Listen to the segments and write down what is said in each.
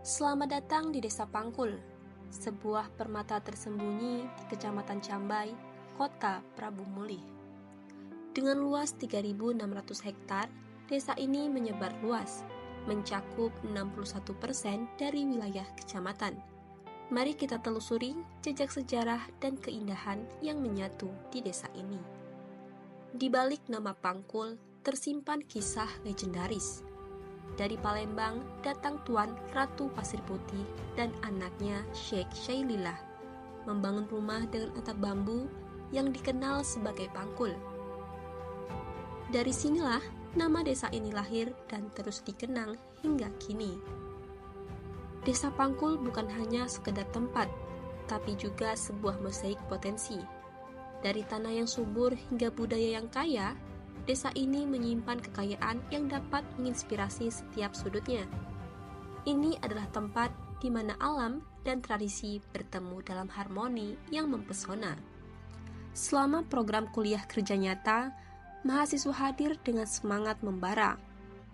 Selamat datang di Desa Pangkul, sebuah permata tersembunyi di Kecamatan Cambai, Kota Prabu Mulih. Dengan luas 3.600 hektar, desa ini menyebar luas, mencakup 61% dari wilayah kecamatan. Mari kita telusuri jejak sejarah dan keindahan yang menyatu di desa ini. Di balik nama Pangkul, tersimpan kisah legendaris. Dari Palembang datang Tuan Ratu Pasir Putih dan anaknya Sheikh Syailillah membangun rumah dengan atap bambu yang dikenal sebagai Pangkul. Dari sinilah nama desa ini lahir dan terus dikenang hingga kini. Desa Pangkul bukan hanya sekedar tempat, tapi juga sebuah mosaik potensi. Dari tanah yang subur hingga budaya yang kaya, desa ini menyimpan kekayaan yang dapat menginspirasi setiap sudutnya. Ini adalah tempat di mana alam dan tradisi bertemu dalam harmoni yang mempesona. Selama program kuliah kerja nyata, mahasiswa hadir dengan semangat membara,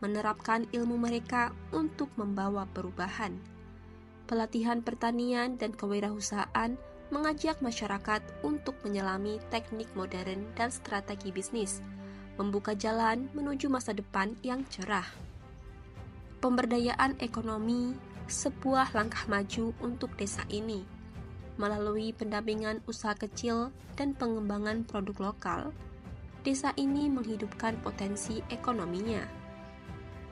menerapkan ilmu mereka untuk membawa perubahan. Pelatihan pertanian dan kewirausahaan mengajak masyarakat untuk menyelami teknik modern dan strategi bisnis, membuka jalan menuju masa depan yang cerah. Pemberdayaan ekonomi sebuah langkah maju untuk desa ini. Melalui pendampingan usaha kecil dan pengembangan produk lokal, desa ini menghidupkan potensi ekonominya.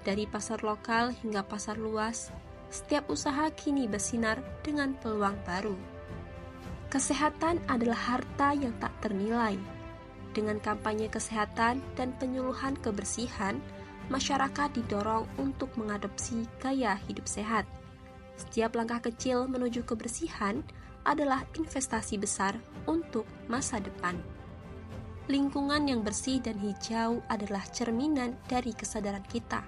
Dari pasar lokal hingga pasar luas, setiap usaha kini bersinar dengan peluang baru. Kesehatan adalah harta yang tak ternilai. Dengan kampanye kesehatan dan penyuluhan kebersihan, masyarakat didorong untuk mengadopsi gaya hidup sehat. Setiap langkah kecil menuju kebersihan adalah investasi besar untuk masa depan. Lingkungan yang bersih dan hijau adalah cerminan dari kesadaran kita.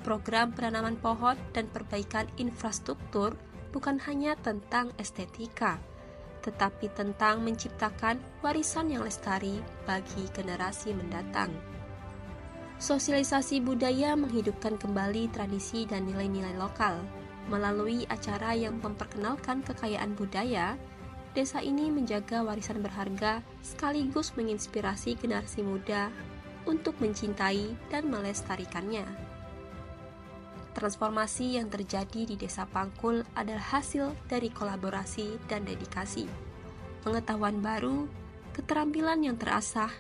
Program penanaman pohon dan perbaikan infrastruktur bukan hanya tentang estetika, tetapi tentang menciptakan warisan yang lestari bagi generasi mendatang. Sosialisasi budaya menghidupkan kembali tradisi dan nilai-nilai lokal. Melalui acara yang memperkenalkan kekayaan budaya, desa ini menjaga warisan berharga sekaligus menginspirasi generasi muda untuk mencintai dan melestarikannya. Transformasi yang terjadi di Desa Pangkul adalah hasil dari kolaborasi dan dedikasi. Pengetahuan baru, keterampilan yang terasah,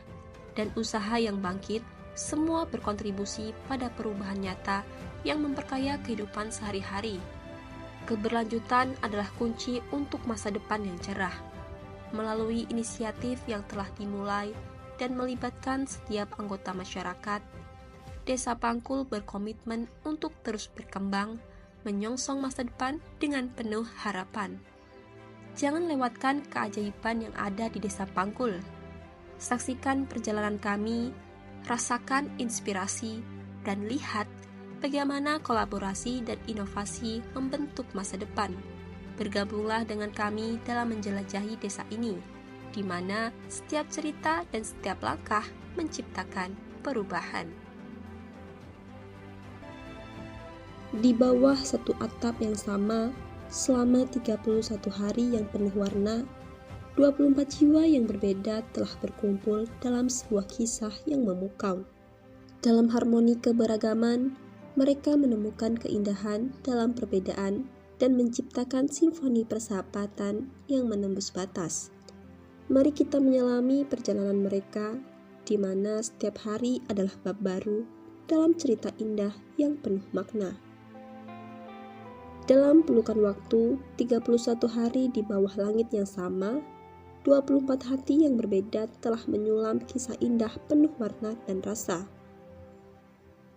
dan usaha yang bangkit, semua berkontribusi pada perubahan nyata yang memperkaya kehidupan sehari-hari. Keberlanjutan adalah kunci untuk masa depan yang cerah. Melalui inisiatif yang telah dimulai dan melibatkan setiap anggota masyarakat, Desa Pangkul berkomitmen untuk terus berkembang, menyongsong masa depan dengan penuh harapan. Jangan lewatkan keajaiban yang ada di Desa Pangkul. Saksikan perjalanan kami, rasakan inspirasi, dan lihat bagaimana kolaborasi dan inovasi membentuk masa depan. Bergabunglah dengan kami dalam menjelajahi desa ini, di mana setiap cerita dan setiap langkah menciptakan perubahan. Di bawah satu atap yang sama, selama 31 hari yang penuh warna, 24 jiwa yang berbeda telah berkumpul dalam sebuah kisah yang memukau. Dalam harmoni keberagaman, mereka menemukan keindahan dalam perbedaan dan menciptakan simfoni persahabatan yang menembus batas. Mari kita menyelami perjalanan mereka, di mana setiap hari adalah bab baru dalam cerita indah yang penuh makna. Dalam pelukan waktu, 31 hari di bawah langit yang sama, 24 hati yang berbeda telah menyulam kisah indah penuh warna dan rasa.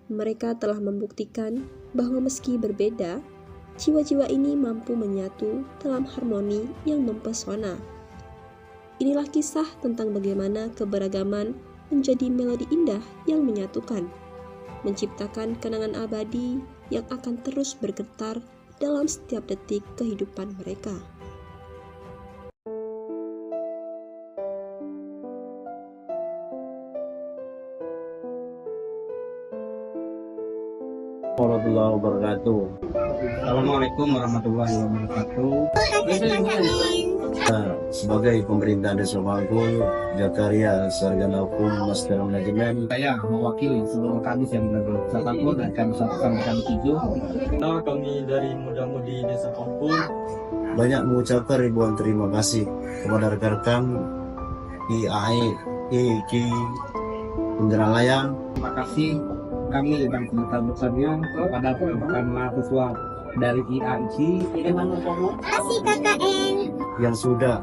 Mereka telah membuktikan bahwa meski berbeda, jiwa-jiwa ini mampu menyatu dalam harmoni yang mempesona. Inilah kisah tentang bagaimana keberagaman menjadi melodi indah yang menyatukan, menciptakan kenangan abadi yang akan terus bergetar dalam setiap detik kehidupan mereka. warahmatullahi wabarakatuh. Assalamualaikum warahmatullahi wabarakatuh. Sebagai pemerintah Desa Pangkul, Jakaria Sarjana Hukum Master Manajemen, Saya mewakili seluruh kadis yang berada di Desa Pangkul dan kami sampaikan 7. Kami dari Muda-Mudi Desa Pangkul banyak mengucapkan ribuan terima kasih kepada rekan-rekan IAE, Ki Indralaya. Terima kasih kami dan sebesar-besarnya kepada rekan mahasiswa dari IAIC yang sudah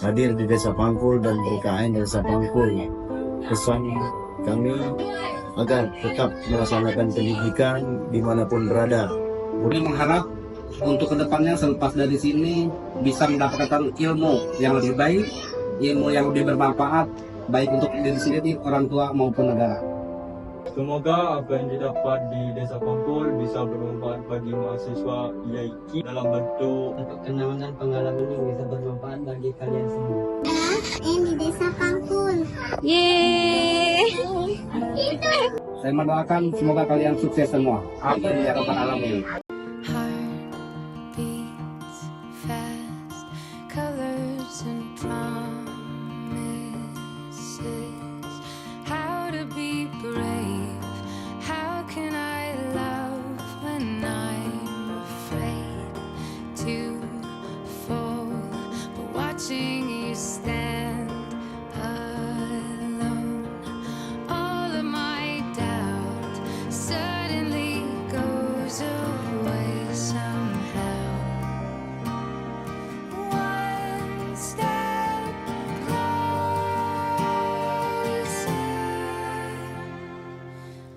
hadir di Desa Pangkul dan BKN Desa Pangkul. Pesan kami agar tetap melaksanakan pendidikan dimanapun berada. Kami mengharap untuk kedepannya selepas dari sini bisa mendapatkan ilmu yang lebih baik, ilmu yang lebih bermanfaat baik untuk diri sendiri, orang tua maupun negara. Semoga apa yang didapat di Desa Pangkul bisa bermanfaat bagi mahasiswa IAIC dalam bentuk untuk kenangan dan pengalaman yang bisa bermanfaat bagi kalian semua. Di Desa Pangkul. Saya mendoakan semoga kalian sukses semua. Amin ya rabbal alamin. Beats fast, colors and promises. How to be brave? How can I love when I'm afraid to fall? But watching you stand alone, all of my doubt suddenly goes away somehow. One step closer.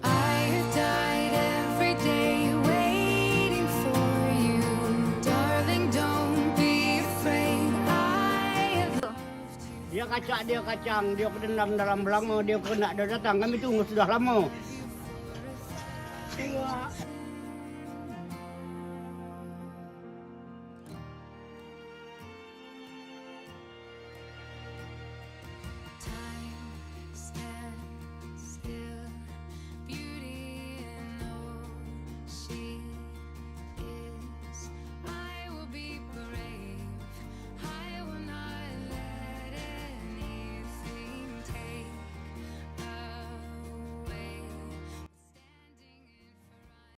I have died every day waiting for you, darling. Don't be afraid. I have Dia kacang, dia pendendam dalam lama, dia kena datang. Kami tunggu sudah lama.